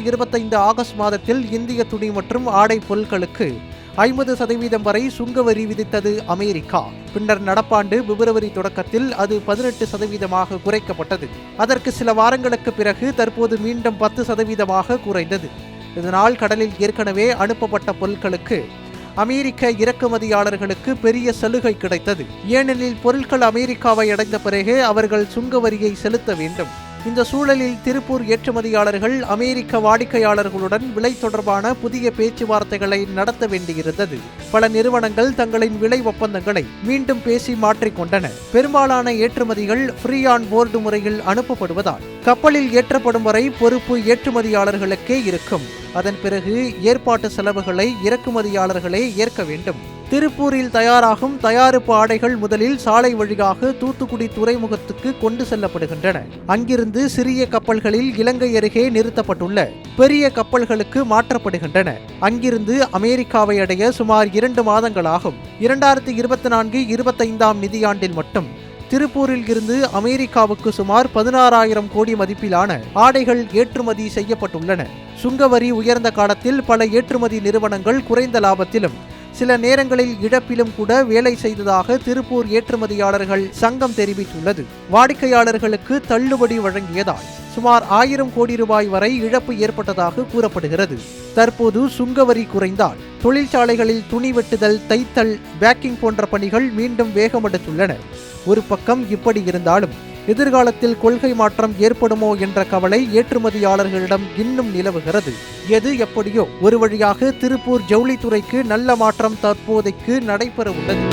2025 August மாதத்தில் இந்திய துணி மற்றும் ஆடை பொருட்களுக்கு 50% வரை சுங்கவரி விதித்தது அமெரிக்கா. பின்னர் நடப்பாண்டு பிப்ரவரி தொடக்கத்தில் அது 18% குறைக்கப்பட்டது. அதற்கு சில வாரங்களுக்கு பிறகு தற்போது மீண்டும் 10% குறைந்தது. இதனால் கடலில் ஏற்கனவே அனுப்பப்பட்ட பொருட்களுக்கு அமெரிக்க இறக்குமதியாளர்களுக்கு பெரிய சலுகை கிடைத்தது. ஏனெனில் பொருட்கள் அமெரிக்காவை அடைந்த பிறகே அவர்கள் சுங்கவரியை செலுத்த வேண்டும். இந்த சூழலில் திருப்பூர் ஏற்றுமதியாளர்கள் அமெரிக்க வாடிக்கையாளர்களுடன் விலை தொடர்பான புதிய பேச்சுவார்த்தைகளை நடத்த வேண்டியிருந்தது. பல நிறுவனங்கள் தங்களின் விலை ஒப்பந்தங்களை மீண்டும் பேசி மாற்றிக்கொண்டன. பெரும்பாலான ஏற்றுமதிகள் ஃப்ரீ ஆன் போர்டு முறையில் அனுப்பப்படுவதால் கப்பலில் ஏற்றப்படும் வரை பொறுப்பு ஏற்றுமதியாளர்களுக்கே இருக்கும். அதன் பிறகு ஏற்பாட்டு செலவுகளை இறக்குமதியாளர்களே ஏற்க வேண்டும். திருப்பூரில் தயாராகும் தயாரிப்பு ஆடைகள் முதலில் சாலை வழியாக தூத்துக்குடி துறைமுகத்துக்கு கொண்டு செல்லப்படுகின்றன. அங்கிருந்து சிறிய கப்பல்களில் இலங்கை அருகே நிறுத்தப்பட்டுள்ள பெரிய கப்பல்களுக்கு மாற்றப்படுகின்றன. அங்கிருந்து அமெரிக்காவை அடைய சுமார் 2 மாதங்கள் ஆகும். 2024-25 நிதியாண்டில் மட்டும் திருப்பூரில் இருந்து அமெரிக்காவுக்கு சுமார் 16,000 கோடி மதிப்பிலான ஆடைகள் ஏற்றுமதி செய்யப்பட்டுள்ளன. சுங்கவரி உயர்ந்த காலத்தில் பல ஏற்றுமதி நிறுவனங்கள் குறைந்த லாபத்திலும் சில நேரங்களில் இழப்பிலும் கூட வேலை செய்ததாக திருப்பூர் ஏற்றுமதியாளர்கள் சங்கம் தெரிவித்துள்ளது. வாடிக்கையாளர்களுக்கு தள்ளுபடி வழங்கியதால் சுமார் 1000 கோடி ரூபாய் வரை இழப்பு ஏற்பட்டதாக கூறப்படுகிறது. தற்போது சுங்கவரி குறைந்தால் தொழிற்சாலைகளில் துணி வெட்டுதல், தைத்தல், பேக்கிங் போன்ற பணிகள் மீண்டும் வேகமெடுத்துள்ளன. ஒரு பக்கம் இப்படி இருந்தாலும் எதிர்காலத்தில் கொள்கை மாற்றம் ஏற்படுமோ என்ற கவலை ஏற்றுமதியாளர்களிடம் இன்னும் நிலவுகிறது. எது எப்படியோ ஒரு வழியாக திருப்பூர் ஜவுளித்துறைக்கு நல்ல மாற்றம் தற்போதைக்கு நடைபெற உள்ளது.